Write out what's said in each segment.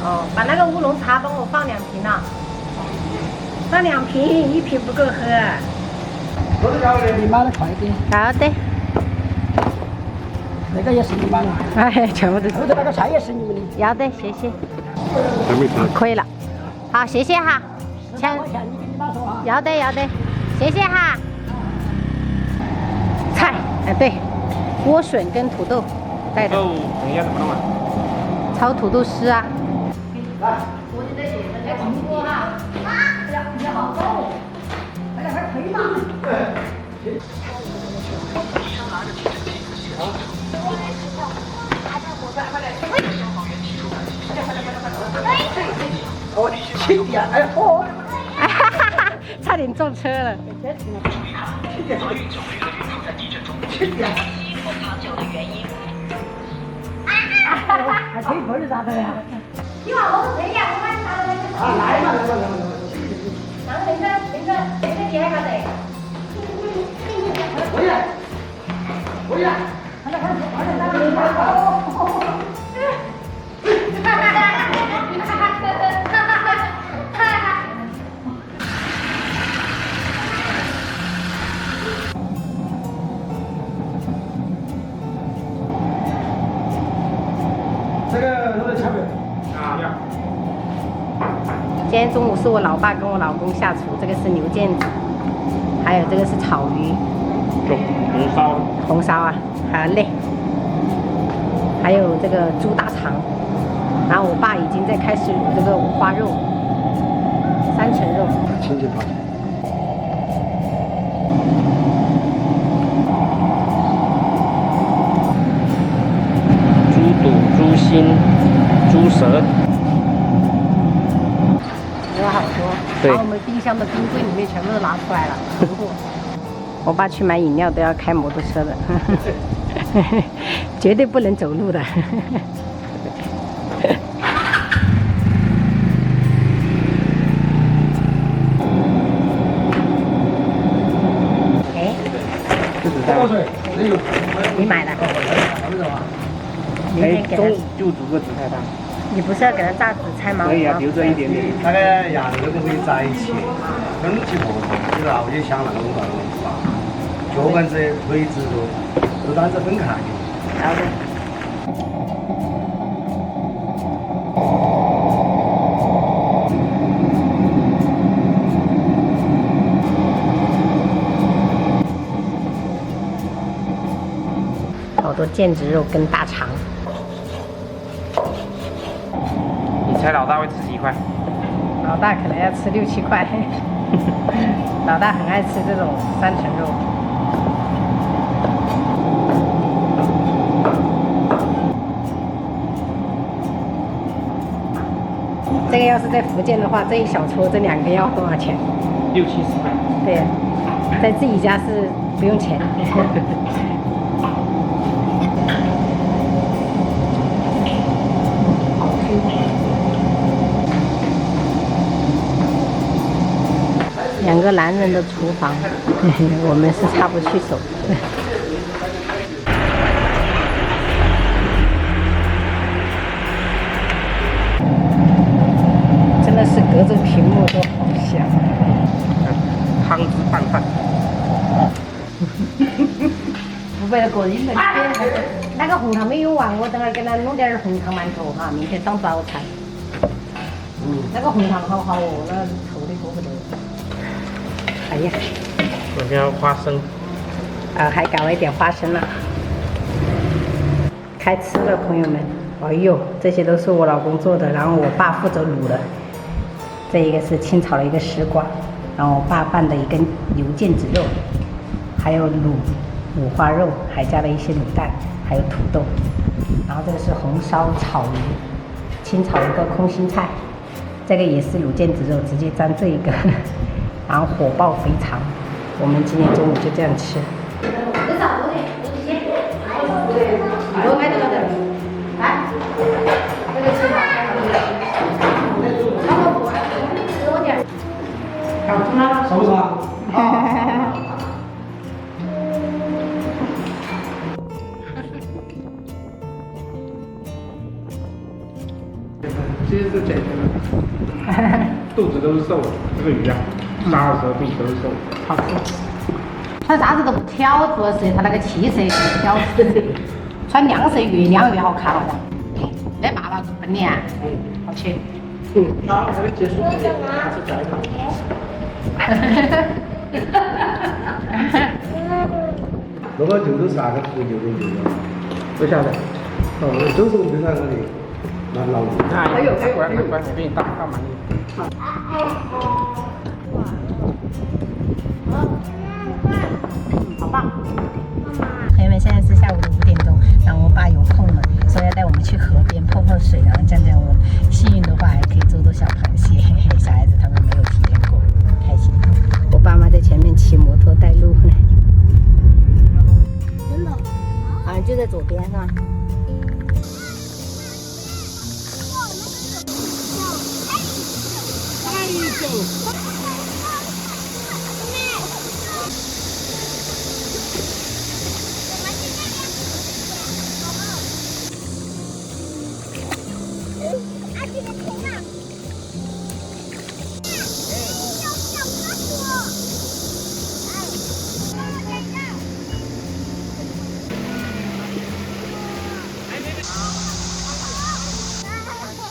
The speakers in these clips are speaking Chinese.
哦，把那个乌龙茶帮我放2瓶了，放2瓶，1瓶不够喝。多少价位？你买的快点。好的。那个也是你买的。哎，全部都是。后头那个菜也是你们的。要的，谢谢。还没吃。可以了。好，谢谢哈。10块钱你给你妈说哈。要的，要的，谢谢哈。菜，哎对，莴笋跟土豆带的。豆，等一下怎么弄啊？炒土豆丝啊。来，我就在写着来重播哈。哎呀，你好高，哎呀，还可以嘛。哦，轻点，哎嚯！差点撞车了。轻点。还可以碰着啥子呀？你往后退呀，我把你拿来。啊，来嘛，来嘛，来嘛。然后那个点啥子？回来，回来，快点，快点，快点，快点，快点。这个肉的差别啊，要。今天中午是我老爸跟我老公下厨，这个是牛腱子，还有这个是草鱼，红烧。红烧啊，好嘞，还有这个猪大肠，然后我爸已经在开始卤这个五花肉，3层肉。清清汤。猪肚、猪心、猪舌。有好多，对把我们冰箱的冰柜里面全部都拿出来了，囤货。我爸去买饮料都要开摩托车的，绝对不能走路的。哎，多少岁？你买的？明哎天，给他中午就煮个紫菜汤。你不是要给他炸紫菜吗？可以啊，留着一点点。那个羊肉都可以在一起，分起合同，你知道我就想那个弄是吧？脚板子、腿子都单子分开。好的。好多腱子肉跟大肠。你猜老大会吃几块？老大可能要吃6、7块，老大很爱吃这种3层肉。这个要是在福建的话，这一小撮这2个要多少钱？60、70块。对呀，在自己家是不用钱。2个男人的厨房，我们是插不去手。真的是隔着屏幕都好香。汤汁拌饭。不为了个人的，那个红糖没有完，我等下给他弄点红糖馒头哈，明天当早餐。那个红糖好好哦，那稠的不得。哎呀，我们要花生。还搞了一点花生了。开吃了，朋友们。哎呦，这些都是我老公做的，然后我爸负责卤的。这一个是清炒了一个丝瓜，然后我爸拌的一根牛腱子肉，还有卤五花肉，还加了一些卤蛋，还有土豆。然后这个是红烧草鱼，清炒一个空心菜，这个也是卤腱子肉，直接沾这一个，然后火爆肥肠。我们今天中午就这样吃。我买这个的，来，这个吃吧。给我点。看出来了，是不是啊？其实是减肥的，肚子都是瘦的，这个鱼啊，杀的时候肚子都是瘦的，好吃。穿啥子都不挑，主要是它那个气色不挑食。穿亮色越亮越好看了。来爸爸本脸，好吃。好，我们结束，下次再看。那个就是啥个图就的。不晓得。哦，都是我们那个的，蛮老的。还有，乖，给你倒满意。好棒！朋友们，现在是下午的5点钟，然后我爸有空了，说要带我们去河边泡泡水，然后这样我幸运的话还可以捉小螃蟹，嘿嘿，小孩子他们没有体验过，开心。我爸妈在前面骑摩托带路呢。真的？好像就在左边是吧？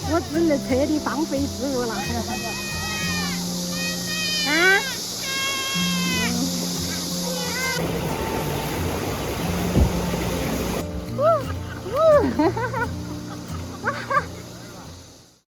我真的彻底放飞自我了。